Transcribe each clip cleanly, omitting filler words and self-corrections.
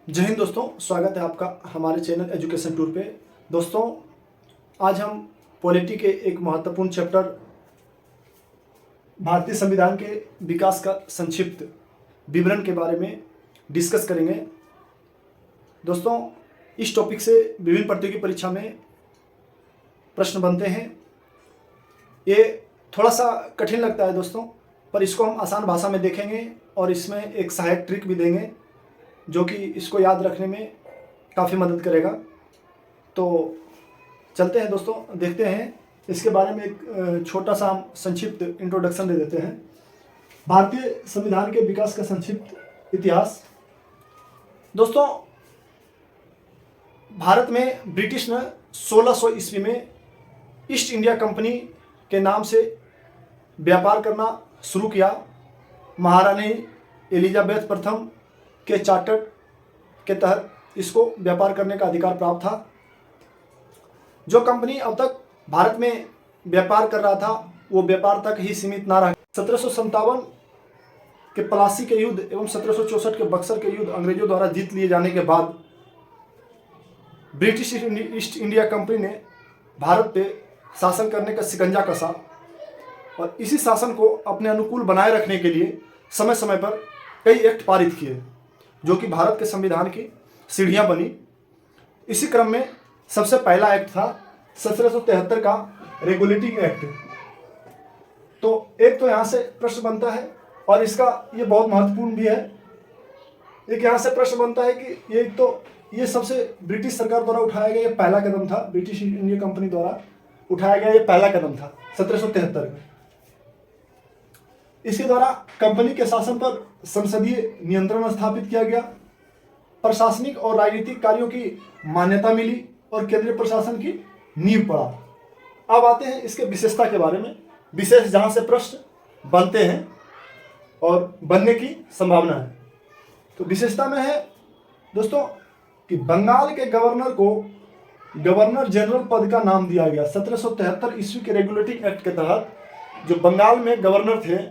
जय हिंद दोस्तों, स्वागत है आपका हमारे चैनल एजुकेशन टूर पे। दोस्तों, आज हम पॉलिटी के एक महत्वपूर्ण चैप्टर भारतीय संविधान के विकास का संक्षिप्त विवरण के बारे में डिस्कस करेंगे। दोस्तों, इस टॉपिक से विभिन्न प्रतियोगी परीक्षा में प्रश्न बनते हैं। ये थोड़ा सा कठिन लगता है दोस्तों, पर इसको हम आसान भाषा में देखेंगे और इसमें एक सहायक ट्रिक भी देंगे जो कि इसको याद रखने में काफ़ी मदद करेगा। तो चलते हैं दोस्तों, देखते हैं इसके बारे में एक छोटा सा हम संक्षिप्त इंट्रोडक्शन दे देते हैं। भारतीय संविधान के विकास का संक्षिप्त इतिहास। दोस्तों, भारत में ब्रिटिश ने 1600 ईस्वी में ईस्ट इंडिया कंपनी के नाम से व्यापार करना शुरू किया। महारानी एलिजाबेथ प्रथम के चार्टर के तहत इसको व्यापार करने का अधिकार प्राप्त था। जो कंपनी अब तक भारत में व्यापार कर रहा था वो व्यापार तक ही सीमित ना रहा। 1757 के प्लासी के युद्ध एवं 1764 के बक्सर के युद्ध अंग्रेजों द्वारा जीत लिए जाने के बाद ब्रिटिश ईस्ट इंडिया कंपनी ने भारत पे शासन करने का शिकंजा कसा और इसी शासन को अपने अनुकूल बनाए रखने के लिए समय समय पर कई एक्ट पारित किए जो कि भारत के संविधान की सीढ़ियां बनी। इसी क्रम में सबसे पहला एक्ट था 1773 का रेगुलेटिंग एक्ट। तो एक तो यहाँ से प्रश्न बनता है और इसका ये बहुत महत्वपूर्ण भी है। एक यहाँ से प्रश्न बनता है कि ये सबसे ब्रिटिश सरकार द्वारा उठाया गया ये पहला कदम था, ब्रिटिश इंडिया कंपनी द्वारा उठाया गया ये पहला कदम था 1773 में। इसके द्वारा कंपनी के शासन पर संसदीय नियंत्रण स्थापित किया गया, प्रशासनिक और राजनीतिक कार्यों की मान्यता मिली और केंद्रीय प्रशासन की नींव पड़ा। अब आते हैं इसके विशेषता के बारे में, विशेष जहां से प्रश्न बनते हैं और बनने की संभावना है। तो विशेषता में है दोस्तों कि बंगाल के गवर्नर को गवर्नर जनरल पद का नाम दिया गया। 1773 ईस्वी के रेगुलेटिंग एक्ट के तहत जो बंगाल में गवर्नर थे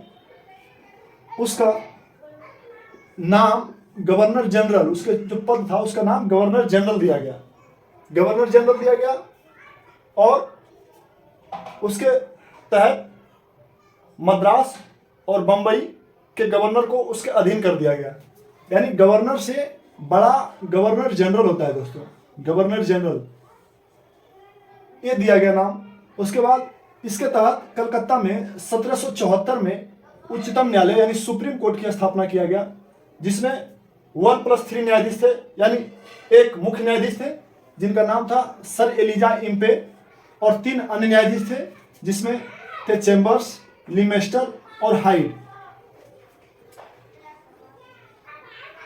उसका नाम गवर्नर जनरल, उसके जो पद था उसका नाम गवर्नर जनरल दिया गया। गवर्नर जनरल दिया गया और उसके तहत मद्रास और बंबई के गवर्नर को उसके अधीन कर दिया गया। यानी गवर्नर से बड़ा गवर्नर जनरल होता है दोस्तों, गवर्नर जनरल ये दिया गया नाम। उसके बाद इसके तहत कलकत्ता में 1774 में उच्चतम न्यायालय यानी सुप्रीम कोर्ट की स्थापना किया गया, जिसमें 1+3 न्यायाधीश थे, यानी एक मुख्य न्यायाधीश थे जिनका नाम था सर एलिजा इम्पे और 3 अन्य न्यायाधीश थे जिसमें थे चैम्बर्स, लिमेस्टर और हाइड।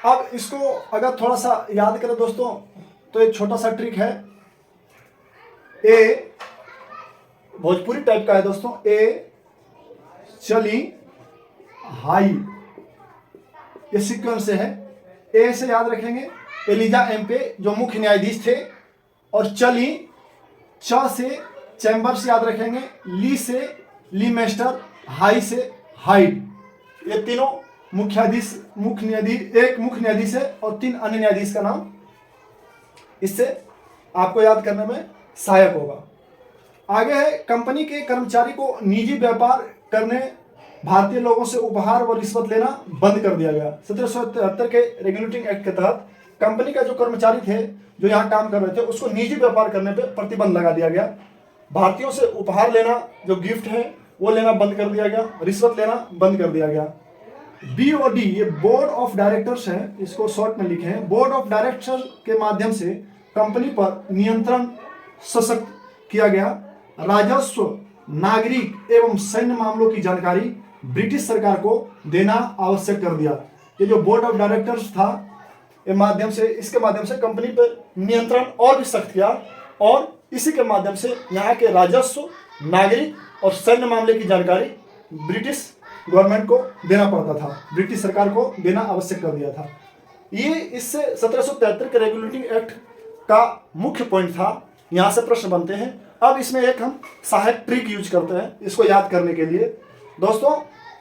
अब इसको अगर थोड़ा सा याद करें दोस्तों तो एक छोटा सा ट्रिक है। ए भोजपुरी टाइप का है दोस्तों, ए चली हाई, ये सीक्वेंस से है। ए से याद रखेंगे एलिजा एम्पे जो मुख्य न्यायाधीश थे, और चली च से चैम्बर्स याद रखेंगे, ली से लीमेस्टर, हाई से हाइड। ये तीनों मुख्य न्यायाधीश, एक मुख्य न्यायाधीश है और 3 अन्य न्यायाधीश का नाम इससे आपको याद करने में सहायक होगा। आगे है कंपनी के कर्मचारी को निजी व्यापार करने, भारतीय लोगों से उपहार व रिश्वत लेना बंद कर दिया गया। 1773 के रेगुलेटिंग एक्ट के तहत कंपनी का जो कर्मचारी थे जो यहाँ काम कर रहे थे उसको निजी व्यापार करने पे प्रतिबंध लगा दिया गया। भारतीयों से उपहार लेना, जो गिफ्ट है वो लेना बंद कर दिया गया, रिश्वत लेना बंद कर दिया गया। BOD ये बोर्ड ऑफ डायरेक्टर्स है, इसको शॉर्ट में लिखे हैं। बोर्ड ऑफ डायरेक्टर्स के माध्यम से कंपनी पर नियंत्रण सशक्त किया गया। राजस्व, नागरिक एवं सैन्य मामलों की जानकारी ब्रिटिश सरकार को देना आवश्यक कर दिया। ये जो बोर्ड ऑफ डायरेक्टर्स था इसके माध्यम से कंपनी पर नियंत्रण और भी सख्त किया और इसी के माध्यम से यहाँ के राजस्व, नागरिक और सैन्य मामले की जानकारी ब्रिटिश गवर्नमेंट को देना पड़ता था, ब्रिटिश सरकार को देना आवश्यक कर दिया था। ये इससे 1773 के रेगुलेटिंग एक्ट का मुख्य पॉइंट था। यहाँ से प्रश्न बनते हैं। अब इसमें एक हम सहायक ट्रिक यूज करते हैं इसको याद करने के लिए। दोस्तों,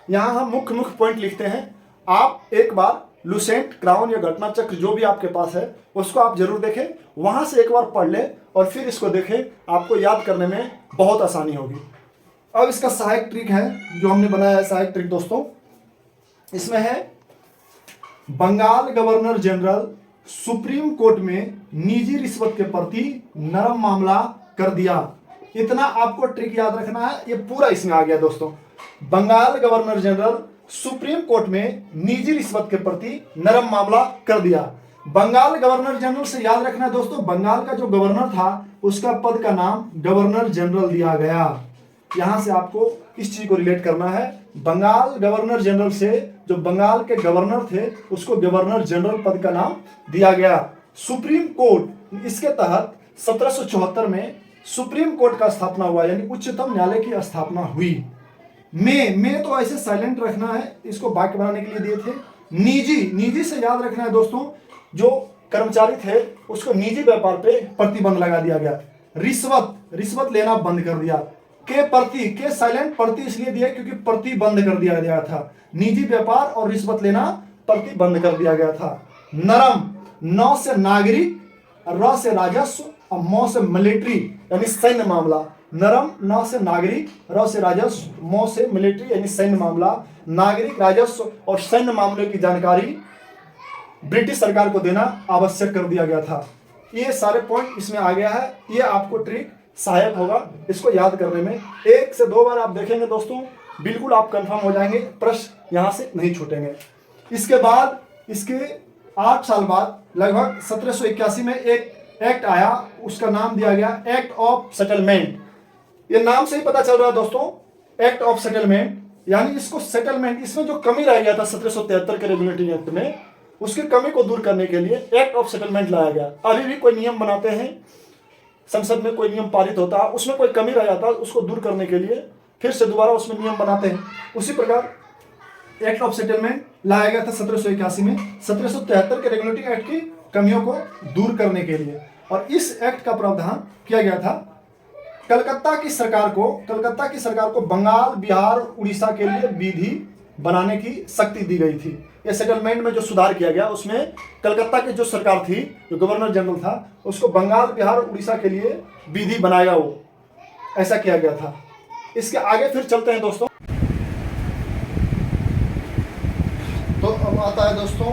यहाँ हम मुख्य पॉइंट लिखते हैं। आप एक बार लुसेंट, क्राउन या घटना चक्र जो भी आपके पास है उसको आप जरूर देखें, वहां से एक बार पढ़ लें और फिर इसको देखें, आपको याद करने में बहुत आसानी होगी। अब इसका सहायक ट्रिक है जो हमने बनाया है, सहायक ट्रिक दोस्तों, इसमें है Bengal governor general supreme court में निजी रिश्वत के प्रति नरम मामला कर दिया। इतना आपको ट्रिक याद रखना है, ये पूरा इसमें आ गया दोस्तों। Bengal governor general supreme court में निजी रिश्वत के प्रति नरम मामला कर दिया। बंगाल गवर्नर जनरल से याद रखना है दोस्तों, बंगाल का जो गवर्नर था उसका पद का नाम गवर्नर जनरल दिया गया। यहां से आपको इस चीज को रिलेट करना है, बंगाल गवर्नर जनरल से जो बंगाल के गवर्नर थे उसको गवर्नर जनरल पद का नाम दिया गया। सुप्रीम कोर्ट, इसके तहत 1774 में सुप्रीम कोर्ट का स्थापना हुआ, यानी उच्चतम न्यायालय की स्थापना हुई। में तो ऐसे साइलेंट रखना है, इसको वाक्य बनाने के लिए दिए थे। निजी से याद रखना है दोस्तों, जो कर्मचारी थे उसको निजी व्यापार पे प्रतिबंध लगा दिया गया। रिश्वत लेना बंद कर दिया। के साइलेंट, प्रति इसलिए दिया क्योंकि प्रतिबंध कर दिया गया था। निजी व्यापार और रिश्वत लेना प्रतिबंध कर दिया गया था। नरम, नौ से नागरिक, र से राजस्व और मौ से मिलिट्री यानी सैन्य मामला। नरम, नौ से नागरिक, र से राजस्व, मौ से मिलिट्री यानी सैन्य मामला। नागरिक, राजस्व और सैन्य मामलों की जानकारी ब्रिटिश सरकार को देना आवश्यक कर दिया गया था। ये सारे पॉइंट इसमें आ गया है, ये आपको ट्रिक सहायक होगा इसको याद करने में। 1 से 2 बार आप देखेंगे दोस्तों, बिल्कुल आप कंफर्म हो जाएंगे, प्रश्न यहां से नहीं छूटेंगे। इसके बाद, इसके 8 साल बाद लगभग 1781 में एक एक्ट आया, उसका नाम दिया गया एक्ट ऑफ सेटलमेंट। ये नाम से ही पता चल रहा है दोस्तों, एक्ट ऑफ सेटलमेंट, यानी इसको सेटलमेंट, इसमें जो कमी रह गया था 1773 के रेगुलेटिंग एक्ट में, उसकी कमी को दूर करने के लिए एक्ट ऑफ सेटलमेंट लाया गया। अभी भी कोई नियम बनाते हैं, संसद में कोई नियम पारित होता है, उसमें कोई कमी रह जाता है, उसको दूर करने के लिए फिर से दोबारा उसमें नियम बनाते हैं। उसी प्रकार एक्ट ऑफ सेटलमेंट लाया गया था 1781 में, 1773 के रेगुलेटिंग एक्ट की कमियों को दूर करने के लिए। और इस एक्ट का प्रावधान किया गया था कलकत्ता की सरकार को बंगाल, बिहार, उड़ीसा के लिए विधि बनाने की शक्ति दी गई थी। ये सेटलमेंट में जो सुधार किया गया उसमें कलकत्ता की जो सरकार थी, जो गवर्नर जनरल था, उसको बंगाल, बिहार, उड़ीसा के लिए विधि बनाएगा, वो ऐसा किया गया था। इसके आगे फिर चलते हैं दोस्तों। तो अब आता है दोस्तों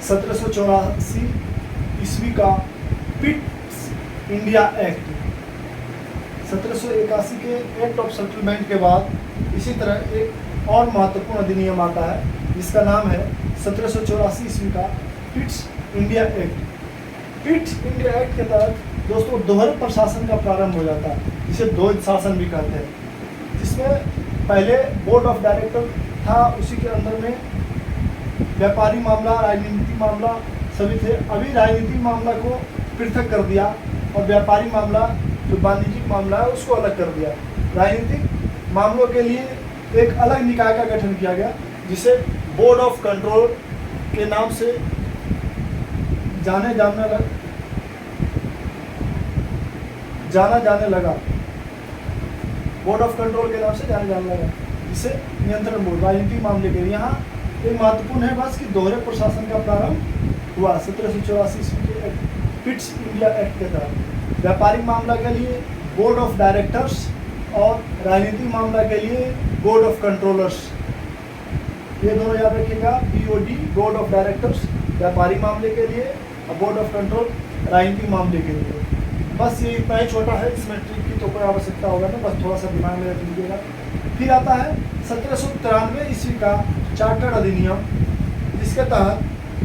1784 ईस्वी का पिट्स इंडिया एक्ट। 1781 के एक्ट ऑफ सेटलमेंट के बाद इसी तरह एक और महत्वपूर्ण अधिनियम आता है जिसका नाम है 1784 ईस्वी का Pitt's India act. Pitt's India act के तहत दोस्तों दोहरे प्रशासन का प्रारंभ हो जाता है, जिसे द्वैध शासन भी कहते हैं, जिसमें पहले बोर्ड ऑफ डायरेक्टर था, उसी के अंदर में व्यापारी मामला, राजनीतिक मामला सभी थे। अभी राजनीतिक मामला को पृथक कर दिया और व्यापारी मामला जो वाणिज्यिक मामला है उसको अलग कर दिया। राजनीतिक मामलों के लिए एक अलग निकाय का गठन किया गया जिसे बोर्ड ऑफ कंट्रोल के नाम से जाना जाने लगा। बोर्ड ऑफ कंट्रोल के नाम से जाने लगा, जिसे नियंत्रण बोर्ड राजनीतिक मामले के लिए। यहाँ एक महत्वपूर्ण है बस कि दोहरे प्रशासन का प्रारंभ हुआ 1784 ईस्वी के पिट्स इंडिया एक्ट के तहत। व्यापारिक मामला के लिए बोर्ड ऑफ डायरेक्टर्स और राजनीतिक मामला के लिए बोर्ड ऑफ कंट्रोलर्स, ये दोनों याद रखिएगा। BOD बोर्ड ऑफ डायरेक्टर्स व्यापारिक मामले के लिए और बोर्ड ऑफ कंट्रोल राजनीतिक मामले के लिए। बस ये इतना ही छोटा है, इसमें ट्रिक की तो कोई आवश्यकता होगा ना, बस थोड़ा सा दिमाग में रख लीजिएगा। फिर आता है 1793 ईस्वी का चार्टर्ड अधिनियम, जिसके तहत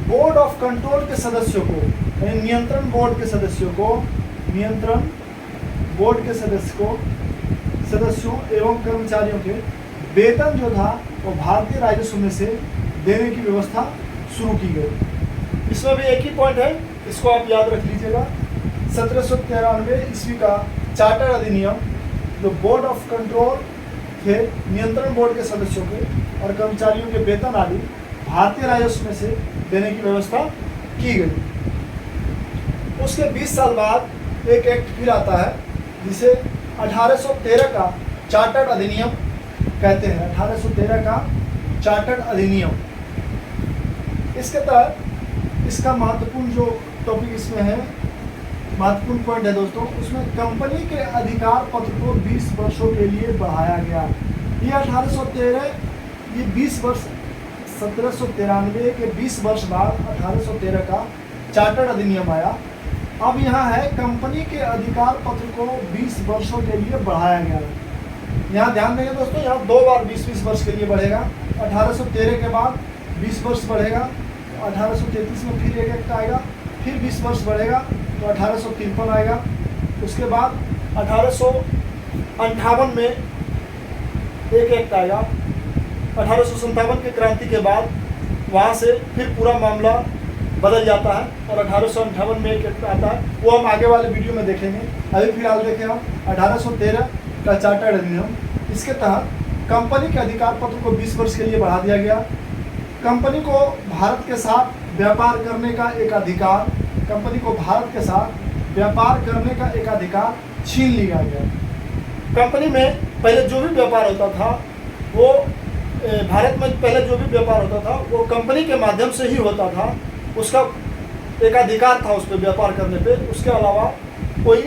बोर्ड ऑफ कंट्रोल के सदस्यों को, यानी नियंत्रण बोर्ड के सदस्यों एवं कर्मचारियों के वेतन जो था वो भारतीय राजस्व में से देने की व्यवस्था शुरू की गई। इसमें भी एक ही पॉइंट है, इसको आप याद रख लीजिएगा। 1793 ईस्वी का चार्टर अधिनियम, जो बोर्ड ऑफ कंट्रोल थे, नियंत्रण बोर्ड के सदस्यों के और कर्मचारियों के वेतन आदि भारतीय राजस्व में से देने की व्यवस्था की गई। उसके 20 साल बाद एक एक्ट फिर आता है जिसे 1813 का चार्टर्ड अधिनियम कहते हैं। 1813 का चार्टर्ड अधिनियम, इसके तहत इसका महत्वपूर्ण जो टॉपिक इसमें है, महत्वपूर्ण पॉइंट है दोस्तों, उसमें कंपनी के अधिकार पत्र को 20 वर्षों के लिए बढ़ाया गया। ये 1813, ये 20 वर्ष 1793 के 20 वर्ष बाद 1813 का चार्टर्ड अधिनियम आया। अब यहाँ है कंपनी के अधिकार पत्र को 20 वर्षों के लिए बढ़ाया गया। यहाँ ध्यान देंगे दोस्तों, यहाँ 2 बार 20-20 वर्ष के लिए बढ़ेगा। 1813 के बाद 20 वर्ष बढ़ेगा, 1833 में फिर एक एक्ट आएगा, फिर 20 वर्ष बढ़ेगा तो 1853 आएगा। उसके बाद 1858 में एक एक्ट आएगा। 1857 की क्रांति के बाद वहाँ से फिर पूरा मामला बदल जाता है और 1858 में एक एक्ट आता है, वो हम आगे वाले वीडियो में देखेंगे। अभी फिलहाल देखें हम 1813 का चार्टर्ड अधिनियम। इसके तहत कंपनी के अधिकार पत्र को 20 वर्ष के लिए बढ़ा दिया गया। कंपनी को भारत के साथ व्यापार करने का एक अधिकार, कंपनी को भारत के साथ व्यापार करने का एक अधिकार छीन लिया गया। कंपनी में पहले जो भी व्यापार होता था वो भारत में पहले जो भी व्यापार होता था वो कंपनी के माध्यम से ही होता था, उसका एक अधिकार था उस पर व्यापार करने पे, उसके अलावा कोई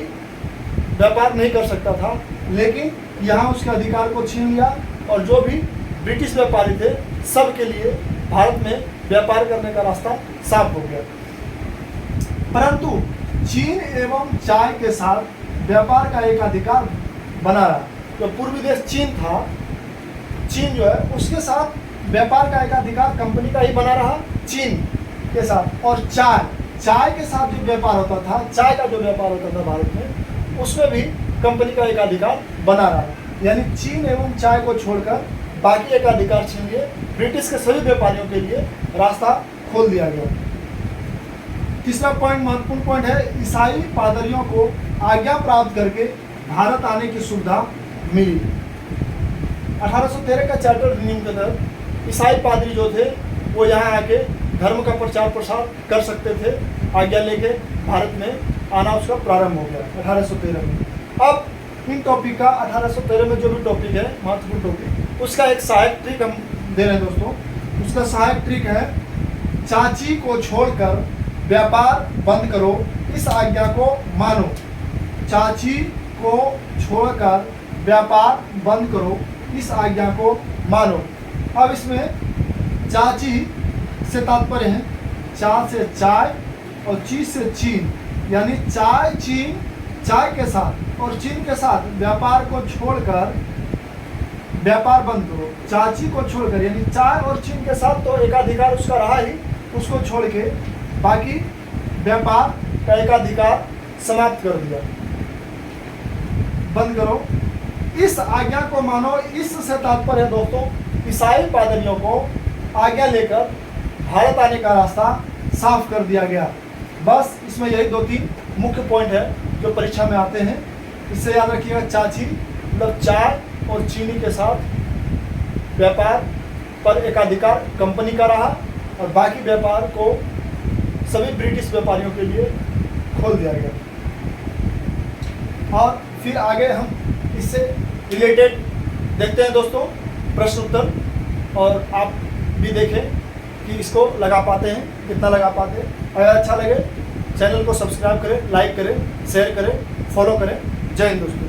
व्यापार नहीं कर सकता था। लेकिन यहाँ उसके अधिकार को छीन लिया और जो भी ब्रिटिश व्यापारी थे सब के लिए भारत में व्यापार करने का रास्ता साफ हो गया। परंतु चीन एवं चाय के साथ व्यापार का एक अधिकार बना रहा। जो पूर्वी देश चीन था, चीन जो है उसके साथ व्यापार का एक अधिकार कंपनी का ही बना रहा चीन के साथ। और चाय के साथ जो व्यापार होता था, चाय का जो व्यापार होता था भारत में, उसमें भी कंपनी का एक अधिकार बना रहा। यानी चीन एवं चाय को छोड़कर बाकी एक अधिकार छीन लिए ब्रिटिश के सभी व्यापारियों के लिए रास्ता खोल दिया गया। तीसरा पॉइंट, महत्वपूर्ण पॉइंट है, ईसाई पादरियों को आज्ञा प्राप्त करके भारत आने की सुविधा मिली। 1813 का चार्टर अधिनियम के तहत ईसाई पादरी जो थे वो यहाँ आके धर्म का प्रचार प्रसार कर सकते थे। आज्ञा लेके भारत में आना उसका प्रारंभ हो गया 1813 में। अब इन टॉपिक का 1813 में जो भी टॉपिक है, महत्वपूर्ण टॉपिक, उसका एक सहायक ट्रिक हम दे रहे हैं दोस्तों। उसका सहायक ट्रिक है, चाची को छोड़कर व्यापार बंद करो, इस आज्ञा को मानो। चाची को छोड़कर व्यापार बंद करो, इस आज्ञा को मानो। अब इसमें चाची से तात्पर्य है चा से चाय और ची से चीन, यानी चाय चीन, चाय के साथ और चीन के साथ व्यापार को छोड़कर व्यापार बंद करो। चाची को छोड़कर, यानी चाय और चीन के साथ तो एकाधिकार उसका रहा ही, उसको छोड़ के बाकी व्यापार का एकाधिकार समाप्त कर दिया, बंद करो, इस आज्ञा को मानो। इससे तात्पर्य है दोस्तों, ईसाई पादरियों को आज्ञा लेकर भारत आने का रास्ता साफ कर दिया गया। बस इसमें यही 2-3 मुख्य पॉइंट है जो परीक्षा में आते हैं। इससे याद रखिएगा, चाची मतलब चाय और चीनी के साथ व्यापार पर एकाधिकार कंपनी का रहा और बाकी व्यापार को सभी ब्रिटिश व्यापारियों के लिए खोल दिया गया। और फिर आगे हम इससे रिलेटेड देखते हैं दोस्तों प्रश्न उत्तर, और आप भी देखें कि इसको लगा पाते हैं, कितना लगा पाते हैं। अगर अच्छा लगे चैनल को सब्सक्राइब करें, लाइक करें, शेयर करें, फॉलो करें। जय हिंद दोस्तों।